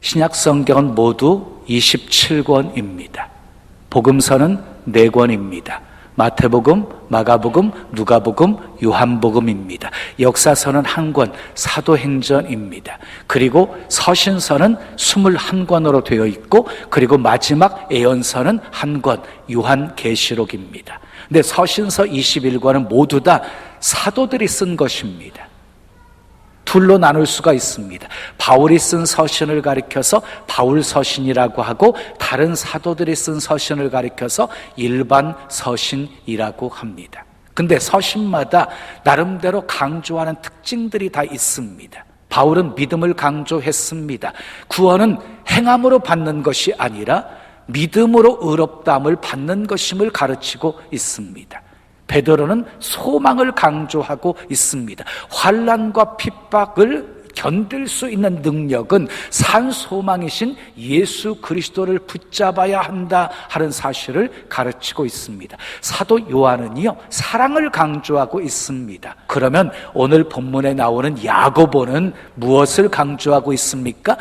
신약 성경은 모두 27권입니다. 복음서는 4권입니다. 마태복음, 마가복음, 누가복음, 요한복음입니다. 역사서는 1권, 사도행전입니다. 그리고 서신서는 21권으로 되어 있고, 그리고 마지막 예언서는 1권, 요한계시록입니다. 근데 서신서 21권은 모두 다 사도들이 쓴 것입니다. 둘로 나눌 수가 있습니다. 바울이 쓴 서신을 가리켜서 바울 서신이라고 하고, 다른 사도들이 쓴 서신을 가리켜서 일반 서신이라고 합니다. 근데 서신마다 나름대로 강조하는 특징들이 다 있습니다. 바울은 믿음을 강조했습니다. 구원은 행함으로 받는 것이 아니라 믿음으로 의롭다함을 받는 것임을 가르치고 있습니다. 베드로는 소망을 강조하고 있습니다. 환난과 핍박을 견딜 수 있는 능력은 산 소망이신 예수 그리스도를 붙잡아야 한다 하는 사실을 가르치고 있습니다. 사도 요한은요, 사랑을 강조하고 있습니다. 그러면 오늘 본문에 나오는 야고보는 무엇을 강조하고 있습니까?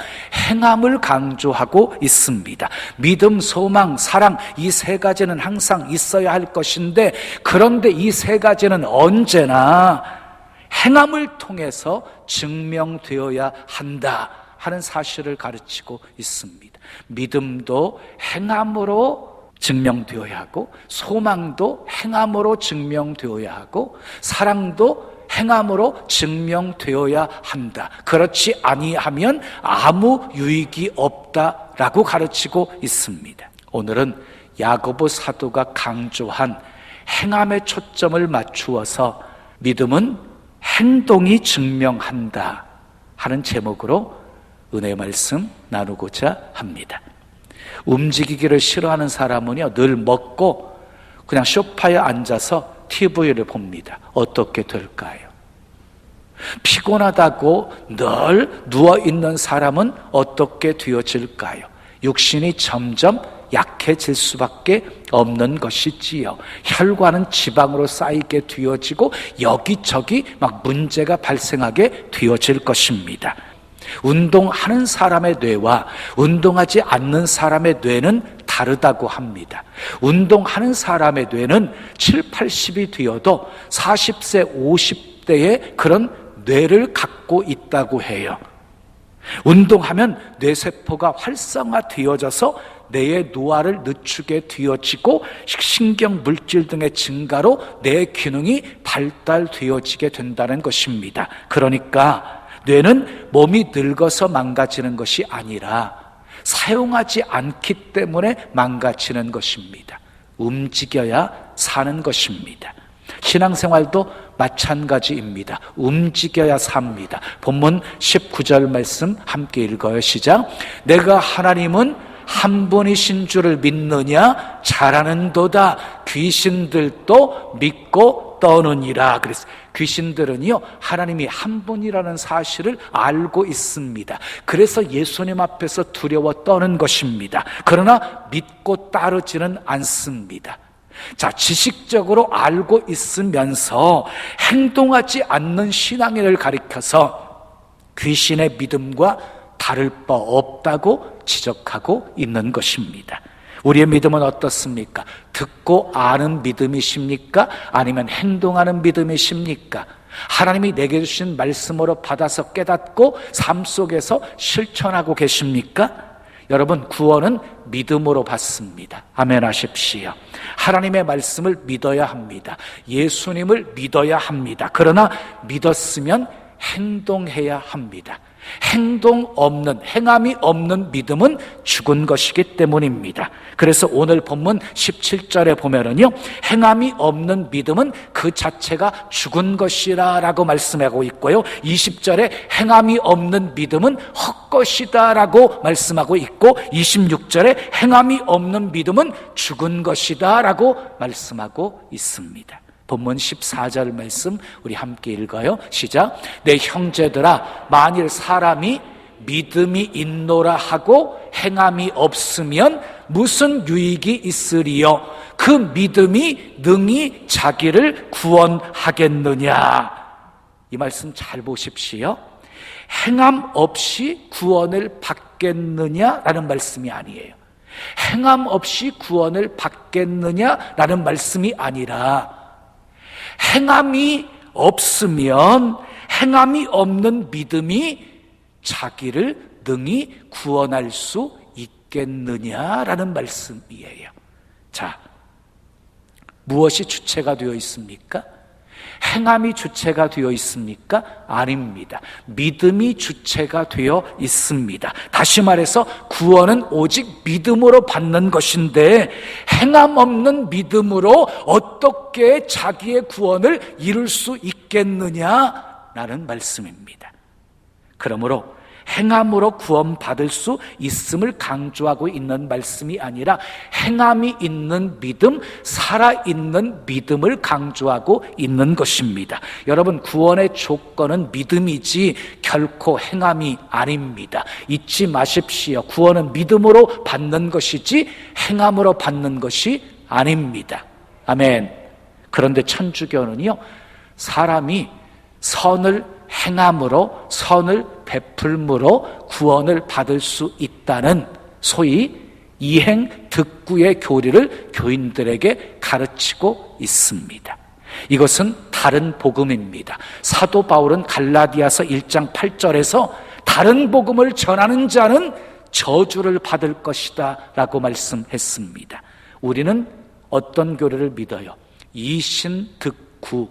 행함을 강조하고 있습니다. 믿음, 소망, 사랑, 이 3가지는 항상 있어야 할 것인데, 그런데 이 3가지는 언제나 행함을 통해서 증명되어야 한다 하는 사실을 가르치고 있습니다. 믿음도 행함으로 증명되어야 하고, 소망도 행함으로 증명되어야 하고, 사랑도 행함으로 증명되어야 한다. 그렇지 아니하면 아무 유익이 없다라고 가르치고 있습니다. 오늘은 야고보 사도가 강조한 행함에 초점을 맞추어서 믿음은 행동이 증명한다 하는 제목으로 은혜의 말씀 나누고자 합니다. 움직이기를 싫어하는 사람은요, 늘 먹고 그냥 소파에 앉아서 TV를 봅니다. 어떻게 될까요? 피곤하다고 늘 누워있는 사람은 어떻게 되어질까요? 육신이 점점 약해질 수밖에 없는 것이지요. 혈관은 지방으로 쌓이게 되어지고 여기저기 막 문제가 발생하게 되어질 것입니다. 운동하는 사람의 뇌와 운동하지 않는 사람의 뇌는 다르다고 합니다. 운동하는 사람의 뇌는 7, 80이 되어도 40세, 50대의 그런 뇌를 갖고 있다고 해요. 운동하면 뇌세포가 활성화되어져서 뇌의 노화를 늦추게 되어지고, 신경 물질 등의 증가로 뇌 기능이 발달되어지게 된다는 것입니다. 그러니까 뇌는 몸이 늙어서 망가지는 것이 아니라 사용하지 않기 때문에 망가지는 것입니다. 움직여야 사는 것입니다. 신앙생활도 마찬가지입니다. 움직여야 삽니다. 본문 19절 말씀 함께 읽어요. 시작. 내가 하나님은 한 분이신 줄을 믿느냐? 잘하는도다. 귀신들도 믿고 떠느니라. 그래서 귀신들은요, 하나님이 한 분이라는 사실을 알고 있습니다. 그래서 예수님 앞에서 두려워 떠는 것입니다. 그러나 믿고 따르지는 않습니다. 자, 지식적으로 알고 있으면서 행동하지 않는 신앙인을 가리켜서 귀신의 믿음과 다를 바 없다고 지적하고 있는 것입니다. 우리의 믿음은 어떻습니까? 듣고 아는 믿음이십니까? 아니면 행동하는 믿음이십니까? 하나님이 내게 주신 말씀으로 받아서 깨닫고 삶 속에서 실천하고 계십니까? 여러분, 구원은 믿음으로 받습니다. 아멘 하십시오. 하나님의 말씀을 믿어야 합니다. 예수님을 믿어야 합니다. 그러나 믿었으면 행동해야 합니다. 행동 없는, 행함이 없는 믿음은 죽은 것이기 때문입니다. 그래서 오늘 본문 17절에 보면은요, 행함이 없는 믿음은 그 자체가 죽은 것이라 라고 말씀하고 있고요, 20절에 행함이 없는 믿음은 헛것이다 라고 말씀하고 있고, 26절에 행함이 없는 믿음은 죽은 것이다 라고 말씀하고 있습니다. 본문 14절 말씀 우리 함께 읽어요. 시작. 내 형제들아, 만일 사람이 믿음이 있노라 하고 행함이 없으면 무슨 유익이 있으리요? 그 믿음이 능히 자기를 구원하겠느냐? 이 말씀 잘 보십시오. 행함 없이 구원을 받겠느냐라는 말씀이 아니에요. 행함 없이 구원을 받겠느냐라는 말씀이 아니라 행함이 없으면 행함이 없는 믿음이 자기를 능히 구원할 수 있겠느냐라는 말씀이에요. 자, 무엇이 주체가 되어 있습니까? 행함이 주체가 되어 있습니까? 아닙니다. 믿음이 주체가 되어 있습니다. 다시 말해서 구원은 오직 믿음으로 받는 것인데 행함 없는 믿음으로 어떻게 자기의 구원을 이룰 수 있겠느냐라는 말씀입니다. 그러므로 행함으로 구원받을 수 있음을 강조하고 있는 말씀이 아니라 행함이 있는 믿음, 살아있는 믿음을 강조하고 있는 것입니다. 여러분, 구원의 조건은 믿음이지 결코 행함이 아닙니다. 잊지 마십시오. 구원은 믿음으로 받는 것이지 행함으로 받는 것이 아닙니다. 아멘. 그런데 천주교는요, 사람이 선을 행함으로, 선을 베풀므로 구원을 받을 수 있다는 소위 이행득구의 교리를 교인들에게 가르치고 있습니다. 이것은 다른 복음입니다. 사도 바울은 갈라디아서 1장 8절에서 다른 복음을 전하는 자는 저주를 받을 것이다 라고 말씀했습니다. 우리는 어떤 교리를 믿어요? 이신득구,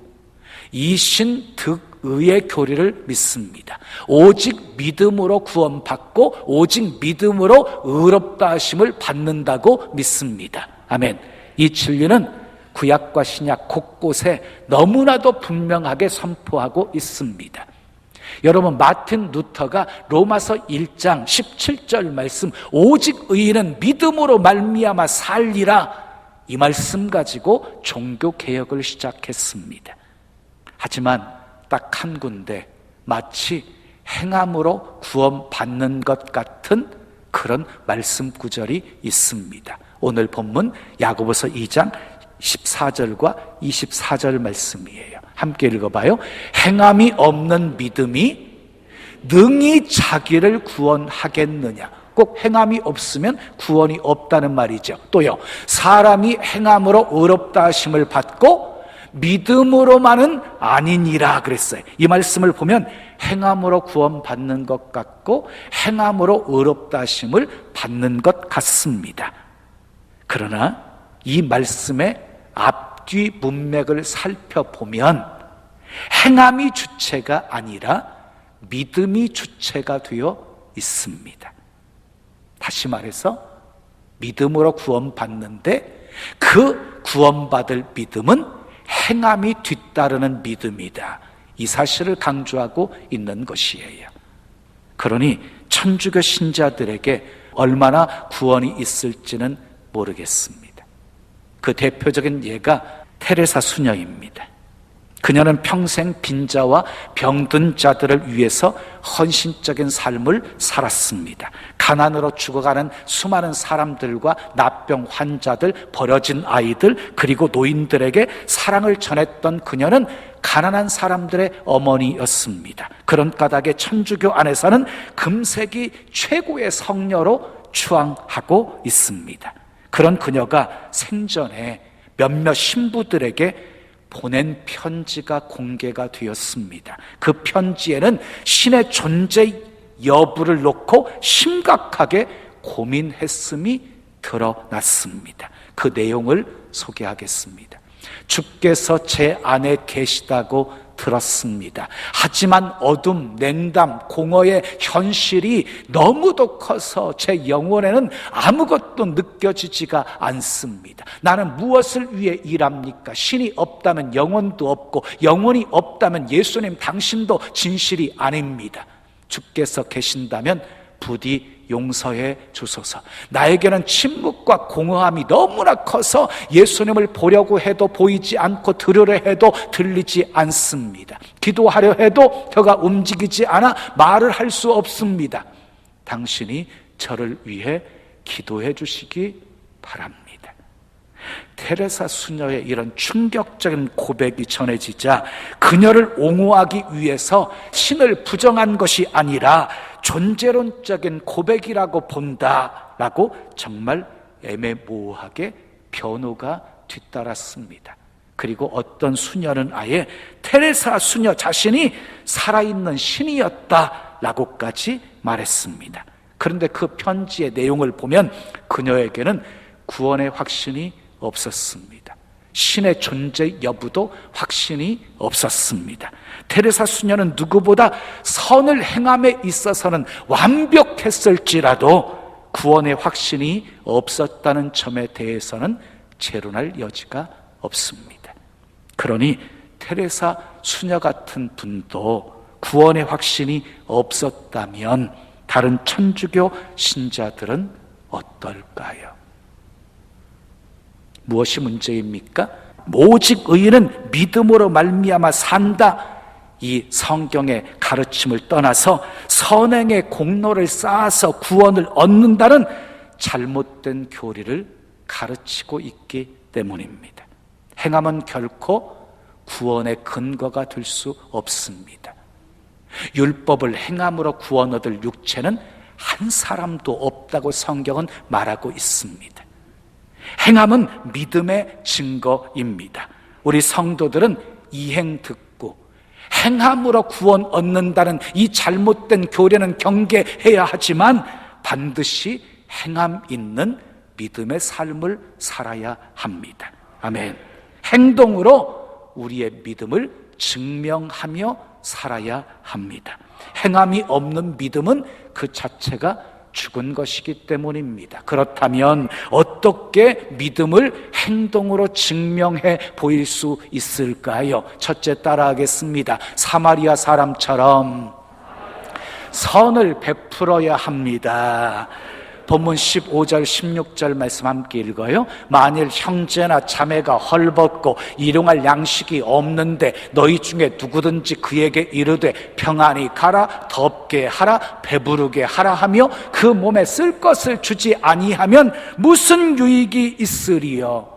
이신득의의 교리를 믿습니다. 오직 믿음으로 구원받고 오직 믿음으로 의롭다 하심을 받는다고 믿습니다. 아멘. 이 진리는 구약과 신약 곳곳에 너무나도 분명하게 선포하고 있습니다. 여러분, 마틴 루터가 로마서 1장 17절 말씀, 오직 의인은 믿음으로 말미암아 살리라, 이 말씀 가지고 종교개혁을 시작했습니다. 하지만 딱 한 군데 마치 행함으로 구원받는 것 같은 그런 말씀 구절이 있습니다. 오늘 본문 야고보서 2장 14절과 24절 말씀이에요. 함께 읽어봐요. 행함이 없는 믿음이 능히 자기를 구원하겠느냐. 꼭 행함이 없으면 구원이 없다는 말이죠. 또요, 사람이 행함으로 의롭다 하심을 받고 믿음으로만은 아니니라 그랬어요. 이 말씀을 보면 행함으로 구원받는 것 같고 행함으로 의롭다 하심을 받는 것 같습니다. 그러나 이 말씀의 앞뒤 문맥을 살펴보면 행함이 주체가 아니라 믿음이 주체가 되어 있습니다. 다시 말해서 믿음으로 구원받는데 그 구원받을 믿음은 행함이 뒤따르는 믿음이다. 이 사실을 강조하고 있는 것이에요. 그러니 천주교 신자들에게 얼마나 구원이 있을지는 모르겠습니다. 그 대표적인 예가 테레사 수녀입니다. 그녀는 평생 빈자와 병든 자들을 위해서 헌신적인 삶을 살았습니다. 가난으로 죽어가는 수많은 사람들과 납병 환자들, 버려진 아이들, 그리고 노인들에게 사랑을 전했던 그녀는 가난한 사람들의 어머니였습니다. 그런 까닭에 천주교 안에서는 금색이 최고의 성녀로 추앙하고 있습니다. 그런 그녀가 생전에 몇몇 신부들에게 보낸 편지가 공개가 되었습니다. 그 편지에는 신의 존재 여부를 놓고 심각하게 고민했음이 드러났습니다. 그 내용을 소개하겠습니다. 주께서 제 안에 계시다고 들었습니다. 하지만 어둠, 냉담, 공허의 현실이 너무도 커서 제 영혼에는 아무것도 느껴지지가 않습니다. 나는 무엇을 위해 일합니까? 신이 없다면 영혼도 없고 영혼이 없다면 예수님 당신도 진실이 아닙니다. 주께서 계신다면 부디 용서해 주소서. 나에게는 침묵과 공허함이 너무나 커서 예수님을 보려고 해도 보이지 않고 들으려 해도 들리지 않습니다. 기도하려 해도 혀가 움직이지 않아 말을 할 수 없습니다. 당신이 저를 위해 기도해 주시기 바랍니다. 테레사 수녀의 이런 충격적인 고백이 전해지자 그녀를 옹호하기 위해서 신을 부정한 것이 아니라 존재론적인 고백이라고 본다라고 정말 애매모호하게 변호가 뒤따랐습니다. 그리고 어떤 수녀는 아예 테레사 수녀 자신이 살아있는 신이었다라고까지 말했습니다. 그런데 그 편지의 내용을 보면 그녀에게는 구원의 확신이 없었습니다. 신의 존재 여부도 확신이 없었습니다. 테레사 수녀는 누구보다 선을 행함에 있어서는 완벽했을지라도 구원의 확신이 없었다는 점에 대해서는 재론할 여지가 없습니다. 그러니 테레사 수녀 같은 분도 구원의 확신이 없었다면 다른 천주교 신자들은 어떨까요? 무엇이 문제입니까? 오직 의인은 믿음으로 말미암아 산다, 이 성경의 가르침을 떠나서 선행의 공로를 쌓아서 구원을 얻는다는 잘못된 교리를 가르치고 있기 때문입니다. 행함은 결코 구원의 근거가 될 수 없습니다. 율법을 행함으로 구원 얻을 육체는 한 사람도 없다고 성경은 말하고 있습니다. 행함은 믿음의 증거입니다. 우리 성도들은 이행 듣고 행함으로 구원 얻는다는 이 잘못된 교리는 경계해야 하지만 반드시 행함 있는 믿음의 삶을 살아야 합니다. 아멘. 행동으로 우리의 믿음을 증명하며 살아야 합니다. 행함이 없는 믿음은 그 자체가 죽은 것이기 때문입니다. 그렇다면 어떻게 믿음을 행동으로 증명해 보일 수 있을까요? 첫째, 따라하겠습니다. 사마리아 사람처럼 선을 베풀어야 합니다. 본문 15절 16절 말씀 함께 읽어요. 만일 형제나 자매가 헐벗고 일용할 양식이 없는데 너희 중에 누구든지 그에게 이르되 평안히 가라, 덥게 하라, 배부르게 하라 하며 그 몸에 쓸 것을 주지 아니하면 무슨 유익이 있으리요?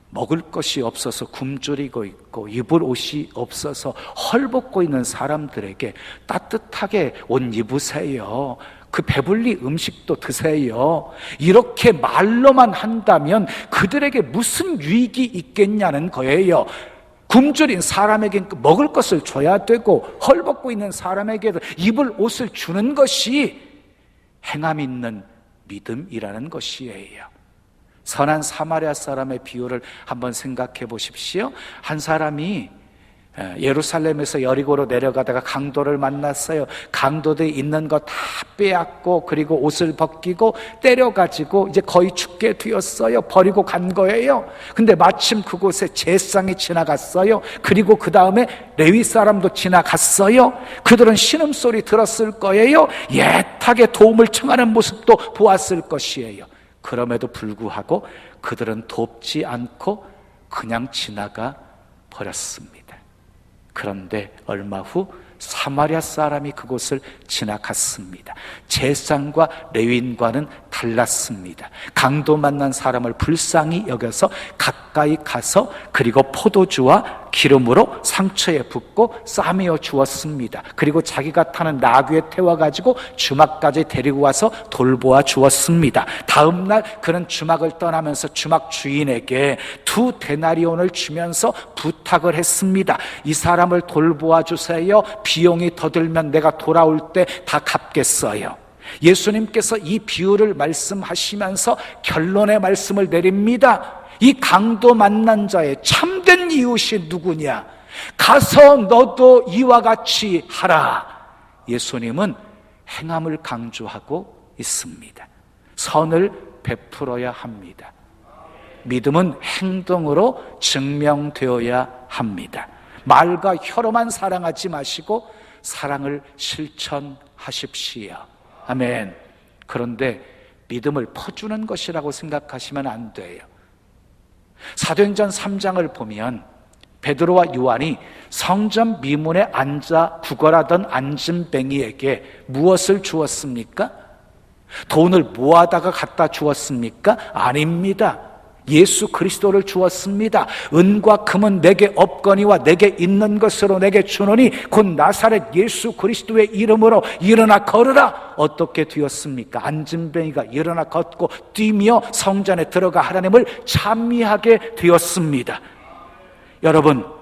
먹을 것이 없어서 굶주리고 있고 입을 옷이 없어서 헐벗고 있는 사람들에게 따뜻하게 옷 입으세요. 그 배불리 음식도 드세요. 이렇게 말로만 한다면 그들에게 무슨 유익이 있겠냐는 거예요. 굶주린 사람에게 먹을 것을 줘야 되고 헐벗고 있는 사람에게도 입을 옷을 주는 것이 행함 있는 믿음이라는 것이에요. 선한 사마리아 사람의 비유를 한번 생각해 보십시오. 한 사람이 예루살렘에서 여리고로 내려가다가 강도를 만났어요. 강도들이 있는 거 다 빼앗고 그리고 옷을 벗기고 때려가지고 이제 거의 죽게 되었어요. 버리고 간 거예요. 근데 마침 그곳에 제사장이 지나갔어요. 그리고 그 다음에 레위 사람도 지나갔어요. 그들은 신음소리 들었을 거예요. 애타게 도움을 청하는 모습도 보았을 것이에요. 그럼에도 불구하고 그들은 돕지 않고 그냥 지나가 버렸습니다. 그런데 얼마 후 사마리아 사람이 그곳을 지나갔습니다. 제사장과 레위인과는 달랐습니다. 강도 만난 사람을 불쌍히 여겨서 가까이 가서 그리고 포도주와 기름으로 상처에 붓고 싸매어 주었습니다. 그리고 자기가 타는 나귀에 태워가지고 주막까지 데리고 와서 돌보아 주었습니다. 다음 날 그는 주막을 떠나면서 주막 주인에게 2데나리온을 주면서 부탁을 했습니다. 이 사람을 돌보아 주세요. 비용이 더 들면 내가 돌아올 때 다 갚겠어요. 예수님께서 이 비유를 말씀하시면서 결론의 말씀을 내립니다. 이 강도 만난 자의 참된 이웃이 누구냐? 가서 너도 이와 같이 하라. 예수님은 행함을 강조하고 있습니다. 선을 베풀어야 합니다. 믿음은 행동으로 증명되어야 합니다. 말과 혀로만 사랑하지 마시고 사랑을 실천하십시오. 아멘. 그런데 믿음을 퍼주는 것이라고 생각하시면 안 돼요. 사도행전 3장을 보면 베드로와 요한이 성전 미문에 앉아 구걸하던 안진뱅이에게 무엇을 주었습니까? 돈을 모아다가 갖다 주었습니까? 아닙니다. 예수 그리스도를 주었습니다. 은과 금은 내게 없거니와 내게 있는 것으로 내게 주노니 곧 나사렛 예수 그리스도의 이름으로 일어나 걸으라. 어떻게 되었습니까? 안진뱅이가 일어나 걷고 뛰며 성전에 들어가 하나님을 찬미하게 되었습니다. 여러분,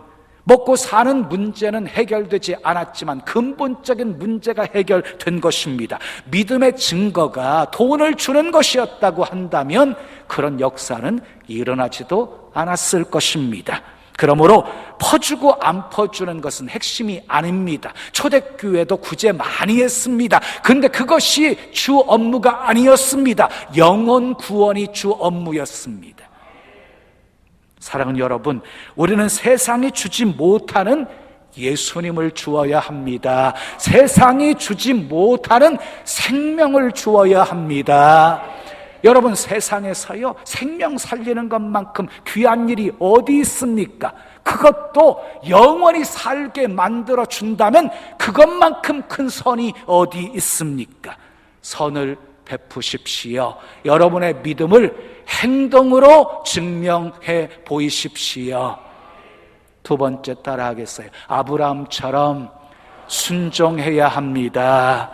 먹고 사는 문제는 해결되지 않았지만 근본적인 문제가 해결된 것입니다. 믿음의 증거가 돈을 주는 것이었다고 한다면 그런 역사는 일어나지도 않았을 것입니다. 그러므로 퍼주고 안 퍼주는 것은 핵심이 아닙니다. 초대교회도 구제 많이 했습니다. 근데 그것이 주 업무가 아니었습니다. 영혼 구원이 주 업무였습니다. 사랑하는 여러분, 우리는 세상이 주지 못하는 예수님을 주어야 합니다. 세상이 주지 못하는 생명을 주어야 합니다. 여러분, 세상에서요, 생명 살리는 것만큼 귀한 일이 어디 있습니까? 그것도 영원히 살게 만들어 준다면 그것만큼 큰 선이 어디 있습니까? 선을 베푸십시오. 여러분의 믿음을 행동으로 증명해 보이십시오. 두 번째 따라하겠어요. 아브라함처럼 순종해야 합니다.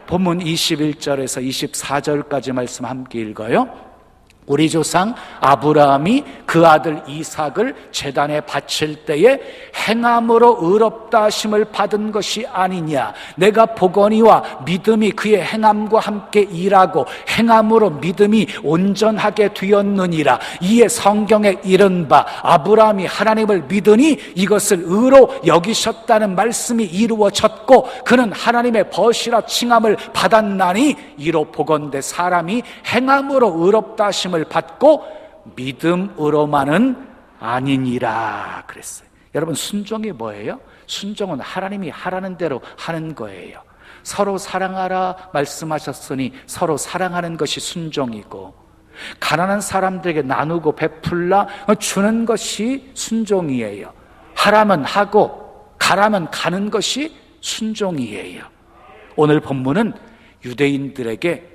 본문 21절에서 24절까지 말씀 함께 읽어요. 우리 조상 아브라함이 그 아들 이삭을 제단에 바칠 때에 행함으로 의롭다 하심을 받은 것이 아니냐. 내가 보거니와 믿음이 그의 행함과 함께 일하고 행함으로 믿음이 온전하게 되었느니라. 이에 성경에 이른바 아브라함이 하나님을 믿으니 이것을 의로 여기셨다는 말씀이 이루어졌고 그는 하나님의 벗이라 칭함을 받았나니 이로 보건대 사람이 행함으로 의롭다 하심을 받고 믿음으로만은 아니니라 그랬어요. 여러분, 순종이 뭐예요? 순종은 하나님이 하라는 대로 하는 거예요. 서로 사랑하라 말씀하셨으니 서로 사랑하는 것이 순종이고, 가난한 사람들에게 나누고 베풀라 주는 것이 순종이에요. 하라면 하고 가라면 가는 것이 순종이에요. 오늘 본문은 유대인들에게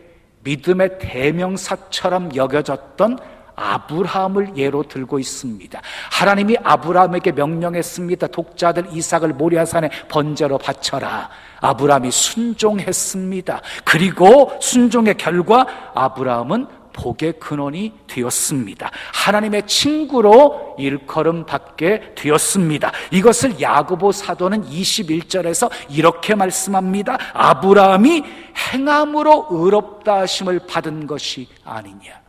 믿음의 대명사처럼 여겨졌던 아브라함을 예로 들고 있습니다. 하나님이 아브라함에게 명령했습니다. 독자들 이삭을 모리아산에 번제로 바쳐라. 아브라함이 순종했습니다. 그리고 순종의 결과 아브라함은 복의 근원이 되었습니다. 하나님의 친구로 일컬음 받게 되었습니다. 이것을 야고보 사도는 21절에서 이렇게 말씀합니다. 아브라함이 행함으로 의롭다 하심을 받은 것이 아니냐.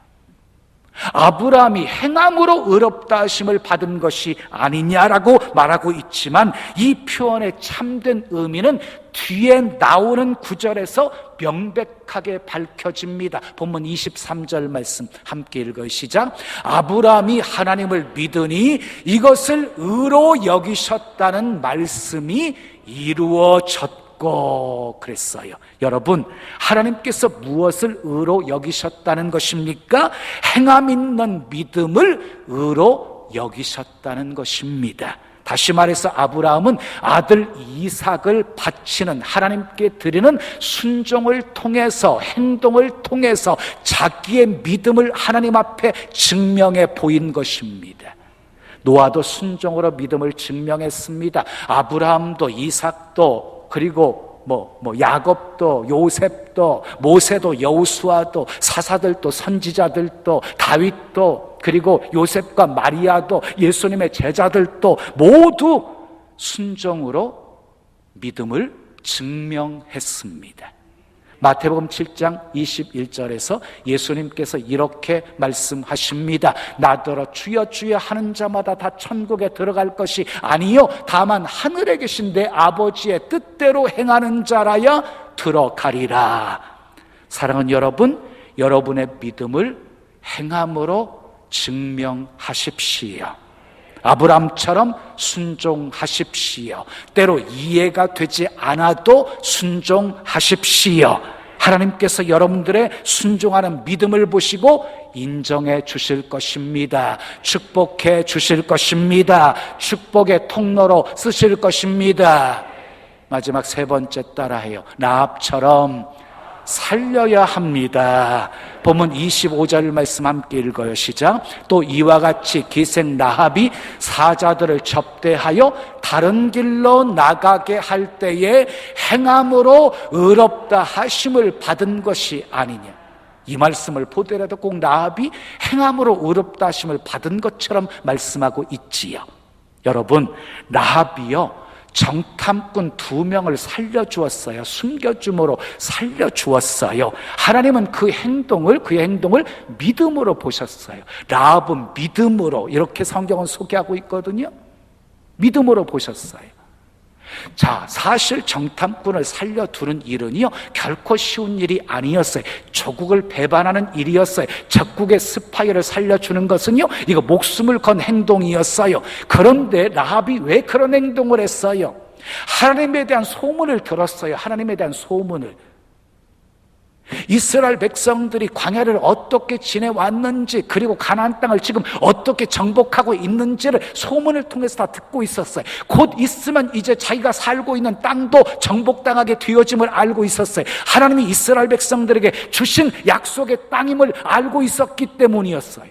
아브라함이 행함으로 의롭다 하심을 받은 것이 아니냐라고 말하고 있지만 이 표현의 참된 의미는 뒤에 나오는 구절에서 명백하게 밝혀집니다. 본문 23절 말씀 함께 읽어요. 시작. 아브라함이 하나님을 믿으니 이것을 의로 여기셨다는 말씀이 이루어졌고 그랬어요. 여러분, 하나님께서 무엇을 의로 여기셨다는 것입니까? 행함 있는 믿음을 의로 여기셨다는 것입니다. 다시 말해서 아브라함은 아들 이삭을 바치는, 하나님께 드리는 순종을 통해서, 행동을 통해서 자기의 믿음을 하나님 앞에 증명해 보인 것입니다. 노아도 순종으로 믿음을 증명했습니다. 아브라함도 이삭도, 그리고 야곱도, 요셉도, 모세도, 여호수아도, 사사들도, 선지자들도, 다윗도, 그리고 요셉과 마리아도, 예수님의 제자들도 모두 순종으로 믿음을 증명했습니다. 마태복음 7장 21절에서 예수님께서 이렇게 말씀하십니다. 나더러 주여 주여 하는 자마다 다 천국에 들어갈 것이 아니요 다만 하늘에 계신 내 아버지의 뜻대로 행하는 자라야 들어가리라. 사랑하는 여러분, 여러분의 믿음을 행함으로 증명하십시오. 아브라함처럼 순종하십시오. 때로 이해가 되지 않아도 순종하십시오. 하나님께서 여러분들의 순종하는 믿음을 보시고 인정해 주실 것입니다. 축복해 주실 것입니다. 축복의 통로로 쓰실 것입니다. 마지막 세 번째 따라해요. 라합처럼 살려야 합니다. 본문 25절 말씀 함께 읽어요. 시작. 또 이와 같이 기생 라합이 사자들을 접대하여 다른 길로 나가게 할 때에 행함으로 의롭다 하심을 받은 것이 아니냐. 이 말씀을 보더라도 꼭 라합이 행함으로 의롭다 하심을 받은 것처럼 말씀하고 있지요. 여러분, 라합이요 정탐꾼 2명을 살려주었어요. 숨겨줌으로 살려주었어요. 하나님은 그의 행동을 믿음으로 보셨어요. 라합은 믿음으로, 이렇게 성경은 소개하고 있거든요. 믿음으로 보셨어요. 자, 사실 정탐꾼을 살려두는 일은요 결코 쉬운 일이 아니었어요. 조국을 배반하는 일이었어요. 적국의 스파이를 살려주는 것은요 이거 목숨을 건 행동이었어요. 그런데 라합이 왜 그런 행동을 했어요? 하나님에 대한 소문을 들었어요. 하나님에 대한 소문을. 이스라엘 백성들이 광야를 어떻게 지내왔는지, 그리고 가나안 땅을 지금 어떻게 정복하고 있는지를 소문을 통해서 다 듣고 있었어요. 곧 있으면 이제 자기가 살고 있는 땅도 정복당하게 되어짐을 알고 있었어요. 하나님이 이스라엘 백성들에게 주신 약속의 땅임을 알고 있었기 때문이었어요.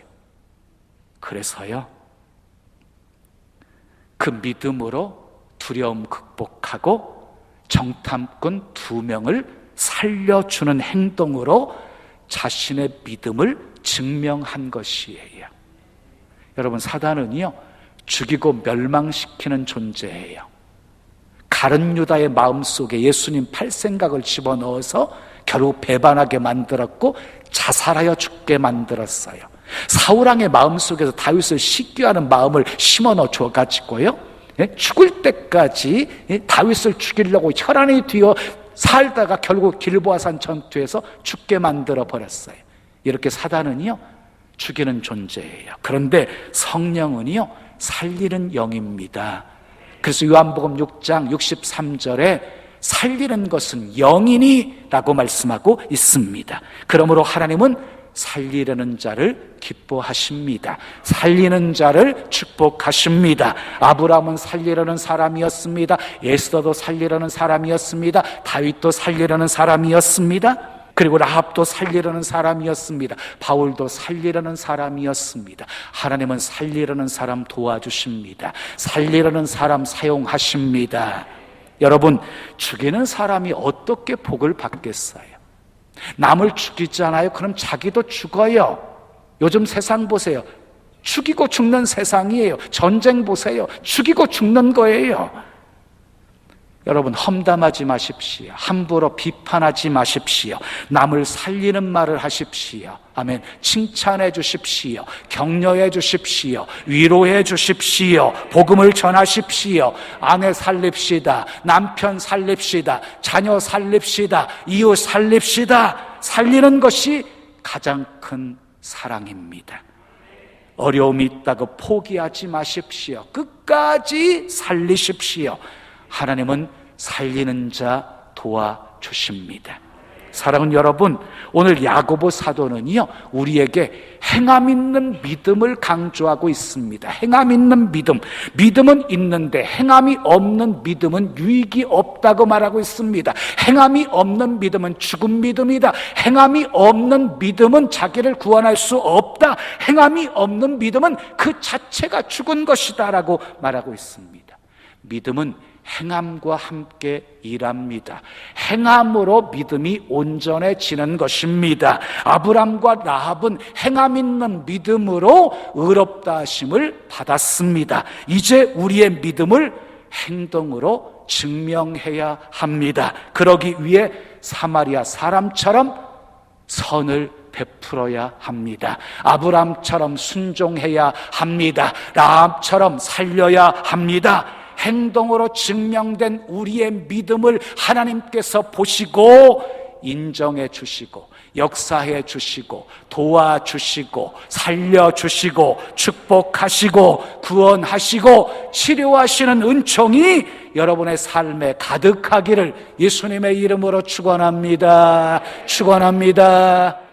그래서요 그 믿음으로 두려움 극복하고 정탐꾼 2명을 살려주는 행동으로 자신의 믿음을 증명한 것이에요. 여러분, 사단은요 죽이고 멸망시키는 존재예요. 가룟 유다의 마음속에 예수님 팔 생각을 집어넣어서 결국 배반하게 만들었고 자살하여 죽게 만들었어요. 사울왕의 마음속에서 다윗을 시기하는 마음을 심어넣어 줘가지고요 죽을 때까지 다윗을 죽이려고 혈안이 뒤어 살다가 결국 길보아산 전투에서 죽게 만들어 버렸어요. 이렇게 사단은요 죽이는 존재예요. 그런데 성령은요 살리는 영입니다. 그래서 요한복음 6장 63절에 살리는 것은 영이니 라고 말씀하고 있습니다. 그러므로 하나님은 살리려는 자를 기뻐하십니다. 살리는 자를 축복하십니다. 아브라함은 살리려는 사람이었습니다. 에스더도 살리려는 사람이었습니다. 다윗도 살리려는 사람이었습니다. 그리고 라합도 살리려는 사람이었습니다. 바울도 살리려는 사람이었습니다. 하나님은 살리려는 사람 도와주십니다. 살리려는 사람 사용하십니다. 여러분, 죽이는 사람이 어떻게 복을 받겠어요? 남을 죽이잖아요. 그럼 자기도 죽어요. 요즘 세상 보세요. 죽이고 죽는 세상이에요. 전쟁 보세요. 죽이고 죽는 거예요. 여러분, 험담하지 마십시오. 함부로 비판하지 마십시오. 남을 살리는 말을 하십시오. 아멘. 칭찬해 주십시오. 격려해 주십시오. 위로해 주십시오. 복음을 전하십시오. 아내 살립시다. 남편 살립시다. 자녀 살립시다. 이웃 살립시다. 살리는 것이 가장 큰 사랑입니다. 어려움이 있다고 포기하지 마십시오. 끝까지 살리십시오. 하나님은 살리는 자 도와주십니다. 사랑하는 여러분, 오늘 야고보 사도는요 우리에게 행함 있는 믿음을 강조하고 있습니다. 행함 있는 믿음, 믿음은 있는데 행함이 없는 믿음은 유익이 없다고 말하고 있습니다. 행함이 없는 믿음은 죽은 믿음이다. 행함이 없는 믿음은 자기를 구원할 수 없다. 행함이 없는 믿음은 그 자체가 죽은 것이다 라고 말하고 있습니다. 믿음은 행함과 함께 일합니다. 행함으로 믿음이 온전해지는 것입니다. 아브람과 라합은 행함 있는 믿음으로 의롭다 하심을 받았습니다. 이제 우리의 믿음을 행동으로 증명해야 합니다. 그러기 위해 사마리아 사람처럼 선을 베풀어야 합니다. 아브람처럼 순종해야 합니다. 라합처럼 살려야 합니다. 행동으로 증명된 우리의 믿음을 하나님께서 보시고 인정해 주시고 역사해 주시고 도와주시고 살려주시고 축복하시고 구원하시고 치료하시는 은총이 여러분의 삶에 가득하기를 예수님의 이름으로 축원합니다. 축원합니다.